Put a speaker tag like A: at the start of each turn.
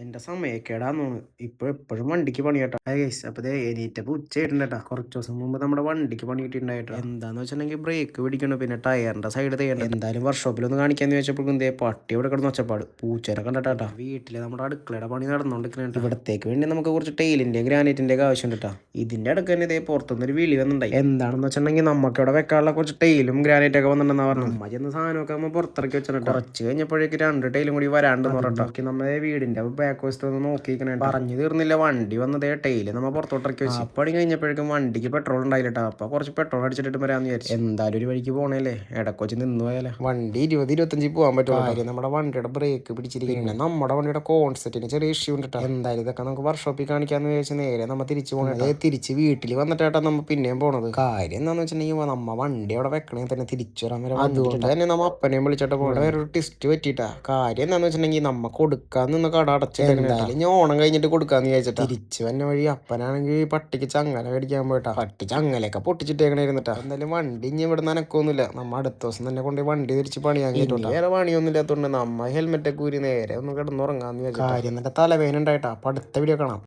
A: എന്റെ സമയക്കേടാന്ന് തോന്നുന്നു. ഇപ്പൊ എപ്പോഴും വണ്ടിക്ക് പണി കേട്ടോ. ഗൈസ് അപ്പൊ ദേ എണീറ്റപ്പോ ഉച്ചയായിട്ടുണ്ട് കേട്ടോ. കുറച്ച് ദിവസം മുമ്പ് നമ്മുടെ വണ്ടിക്ക് പണി കിട്ടിയിട്ടുണ്ടായിട്ടോ. എന്താന്ന് വെച്ചിട്ടുണ്ടെങ്കിൽ ബ്രേക്ക് പിടിക്കണം, പിന്നെ ടയറിന്റെ സൈഡ് ചെയ്യണം. എന്തായാലും വർക്ക്ഷോപ്പിലൊന്ന് കാണിക്കാന്ന് ചോദിച്ചപ്പോൾ എന്തേ പട്ടി ഇവിടെ കിടന്ന് ഒച്ചപ്പാട്, പൂച്ചേനെ കണ്ടിട്ടാ. വീട്ടില് നമ്മുടെ അടുക്കളയുടെ പണി നടന്നുകൊണ്ടിരിക്കുന്നുണ്ട്. ഇവിടത്തേക്ക് വേണ്ടി നമുക്ക് കുറച്ച് ടൈലിന്റെയും ഗ്രാനൈറ്റിന്റെ ഒക്കെ ആവശ്യമുണ്ട് കേട്ടോ. ഇതിന്റെ അടുക്ക് തന്നെ ഇതേ പുറത്തുനിന്ന് ഒരു വിളി വന്നിട്ടുണ്ടായി. എന്താണെന്ന് വെച്ചിട്ടുണ്ടെങ്കിൽ നമുക്ക് ഇവിടെ വെക്കാനുള്ള കുറച്ച് ടൈലും ഗ്രാനൈറ്റ് ഒക്കെ വന്നിട്ടുണ്ടെന്ന് പറഞ്ഞു. അമ്മ ചെന്ന് സാധനമൊക്കെ നമ്മൾ പുറത്തിറക്കി വെച്ചിട്ടുണ്ട്. കുറച്ച് കഴിഞ്ഞപ്പോഴേക്ക് 2 ടൈലും കൂടി വരാണ്ടെന്ന് പറഞ്ഞിട്ടോ. നമ്മുടെ വീടിന്റെ ബാക്ക് വശത്ത് ഒന്ന് നോക്കിക്കണേ. പറഞ്ഞു തീർന്നില്ല, വണ്ടി വന്നതേ ടൈല് നമ്മ പുറത്തോട്ടിറക്കി വെച്ച്. പണി കഴിഞ്ഞപ്പോഴേക്കും വണ്ടിക്ക് പെട്രോൾ ഉണ്ടായിട്ടാ. അപ്പൊ കുറച്ച് പെട്രോൾ അടിച്ചിട്ട് വരാന്ന് വിചാരിച്ചു. എന്തായാലും ഒരു വഴിക്ക് പോണേല്ലേ, ഇടക്കൊച്ച് നിന്ന് പോയാലേ. വണ്ടി 20-25 പോകാൻ പറ്റും. കാര്യം നമ്മുടെ വണ്ടിയുടെ ബ്രേക്ക് പിടിച്ചിരിക്കും. പിന്നെ നമ്മുടെ വണ്ടിയുടെ കോൺസെപ്റ്റിന് ചെറിയ ഇഷ്യൂ ഉണ്ട്. എന്തായാലും ഇതൊക്കെ നമുക്ക് വർക്ക്ഷോപ്പിൽ കാണിക്കാന്ന് വിചാരിച്ച് നേരെ നമ്മ തിരിച്ചു പോകണേ. തിരിച്ച് വീട്ടിൽ വന്നിട്ടാ നമ്മ പിന്നെയും പോണത്. കാര്യം എന്താന്ന് വെച്ചിട്ടുണ്ടെങ്കിൽ നമ്മ വണ്ടി അവിടെ വെക്കണേ തന്നെ തിരിച്ചു വരാൻ വരെ. അതുകൊണ്ട് തന്നെ നമ്മ അപ്പനെയും വിളിച്ചിട്ട് പോകണം. വേറൊരു ടെസ്റ്റ് പറ്റിയിട്ടാ. കാര്യം എന്താന്ന് വെച്ചിട്ടുണ്ടെങ്കിൽ നമ്മ കൊടുക്കാൻ നിന്ന് കട അടച്ചിട്ട് എന്തായാലും ഞാൻ ഓണം കഴിഞ്ഞിട്ട് കൊടുക്കാന്ന് വിചാരിച്ചിട്ട് തിരിച്ചു വന്ന വഴി അപ്പനാണെങ്കിൽ പട്ടിക്ക് ചങ്ങല മേടിക്കാൻ പോയിട്ടാ. പട്ടി ചങ്ങലയൊക്കെ പൊട്ടിച്ചിട്ടേക്കണിരുന്നിട്ടാ. എന്തായാലും വണ്ടി ഇനി ഇവിടെ നനക്കൊന്നുമില്ല. നമ്മ അടുത്ത ദിവസം തന്നെ കൊണ്ട് വണ്ടി തിരിച്ച് പണിയാൻ കേട്ടോ. വേറെ പണിയൊന്നും ഇല്ലാത്തതുകൊണ്ട് നമ്മ ഹെൽമെറ്റ് ഒക്കെ ഊരി നേരെ ഒന്ന് കിടന്നുറങ്ങാന്ന് വിചാരിച്ചു. കാര്യം എന്നിട്ട് തലവേദന ഉണ്ടായിട്ടാ. അപ്പൊ അടുത്ത വീഡിയോ കാണാം.